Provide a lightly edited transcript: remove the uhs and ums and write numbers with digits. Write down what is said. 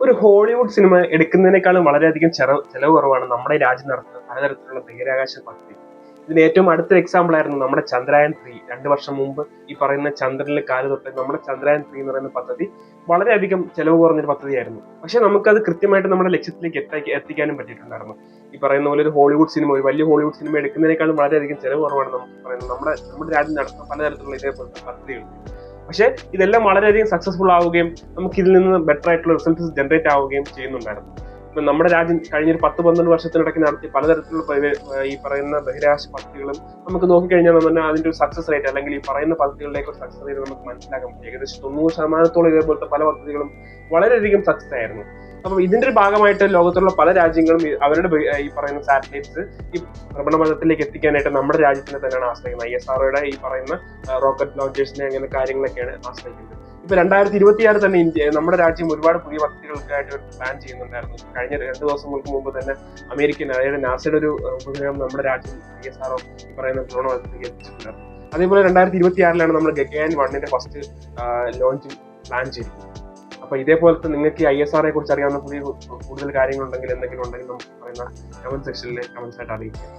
ഒരു Hollywood cinema എടുക്കുന്നതിനേക്കാളും വളരെയധികം ചെലവ് കുറവാണ് നമ്മുടെ രാജ്യം നടത്തുന്ന പലതരത്തിലുള്ള ബഹിരാകാശ പദ്ധതി. ഇതിന് ഏറ്റവും അടുത്തൊരു എക്സാമ്പിൾ ആയിരുന്നു നമ്മുടെ ചന്ദ്രയാൻ 3. 2 വർഷം മുമ്പ് ഈ പറയുന്ന ചന്ദ്രനിൽ കാല് തൊട്ട് നമ്മുടെ ചന്ദ്രയാൻ 3 എന്ന് പറയുന്ന പദ്ധതി വളരെയധികം ചെലവ് കുറഞ്ഞൊരു പദ്ധതിയായിരുന്നു. പക്ഷെ നമുക്കത് കൃത്യമായിട്ട് നമ്മുടെ ലക്ഷ്യത്തിലേക്ക് എത്തിക്കാനും പറ്റിയിട്ടുണ്ടായിരുന്നു. ഈ പറയുന്ന പോലെ ഒരു ഹോളിവുഡ് സിനിമ, ഒരു വലിയ ഹോളിവുഡ് സിനിമ എടുക്കുന്നതിനേക്കാളും വളരെയധികം ചെലവ് കുറവാണ് നമുക്ക് പറയുന്നത് നമ്മുടെ രാജ്യം നടത്തുന്ന പലതരത്തിലുള്ള ഇതേപോലത്തെ പദ്ധതികൾ. പക്ഷെ ഇതെല്ലാം വളരെയധികം സക്സസ്ഫുൾ ആവുകയും നമുക്ക് ഇതിൽ നിന്ന് ബെറ്റർ ആയിട്ടുള്ള റിസൾട്ട്സ് ജനറേറ്റ് ആവുകയും ചെയ്യുന്നുണ്ടായിരുന്നു. ഇപ്പൊ നമ്മുടെ രാജ്യം കഴിഞ്ഞൊരു 10-12 വർഷത്തിനിടയ്ക്ക് നടത്തിയ പലതരത്തിലുള്ള ഈ പറയുന്ന ബഹിരാകാശ പദ്ധതികളും നമുക്ക് നോക്കിക്കഴിഞ്ഞാൽ തന്നെ അതിന്റെ ഒരു സക്സസ് റേറ്റ്, അല്ലെങ്കിൽ ഈ പറയുന്ന പദ്ധതികളിലേക്ക് ഒരു സക്സസ് റേറ്റ് നമുക്ക് മനസ്സിലാക്കാൻ പറ്റും. ഏകദേശം 90% ഇതേപോലത്തെ പല പദ്ധതികളും വളരെയധികം സക്സസ് ആയിരുന്നു. അപ്പം ഇതിന്റെ ഒരു ഭാഗമായിട്ട് ലോകത്തുള്ള പല രാജ്യങ്ങളും അവരുടെ ഈ പറയുന്ന സാറ്റലൈറ്റ്സ് ഈ ഭ്രമണപഥത്തിലേക്ക് എത്തിക്കാനായിട്ട് നമ്മുടെ രാജ്യത്തിനെ തന്നെയാണ് ആശ്രയിക്കുന്നത്. ISROയുടെ ഈ പറയുന്ന റോക്കറ്റ് ലോഞ്ചേഴ്സിനെ അങ്ങനെ കാര്യങ്ങളൊക്കെയാണ് ആശ്രയിക്കുന്നത്. ഇപ്പൊ 2026 തന്നെ നമ്മുടെ രാജ്യം ഒരുപാട് പുതിയ പദ്ധതികൾക്കായിട്ട് പ്ലാൻ ചെയ്യുന്നുണ്ടായിരുന്നു. കഴിഞ്ഞ 2 ദിവസങ്ങൾക്ക് മുമ്പ് തന്നെ അമേരിക്കൻ, അതായത് നാസയുടെ ഒരു ഉപഗ്രഹം നമ്മുടെ രാജ്യം ISRO ഈ പറയുന്ന ഭ്രമണപഥത്തിലേക്ക് എത്തിച്ചിട്ടുണ്ടായിരുന്നു. അതേപോലെ 2026 നമ്മൾ ഗഗയാൻ 1ന്റെ ഫസ്റ്റ് ലോഞ്ച് പ്ലാൻ ചെയ്തിരിക്കുന്നത്. അപ്പൊ ഇതേപോലത്തെ നിങ്ങൾക്ക് ISROയെ കുറിച്ച് അറിയാവുന്ന കൂടുതൽ കാര്യങ്ങളുണ്ടെങ്കിൽ എന്തെങ്കിലും ഉണ്ടെങ്കിൽ നമുക്ക് പറയുന്ന കമന്റ് സെക്ഷനിൽ കമന്റ്സ് ആയിട്ട് അറിയിക്കാം.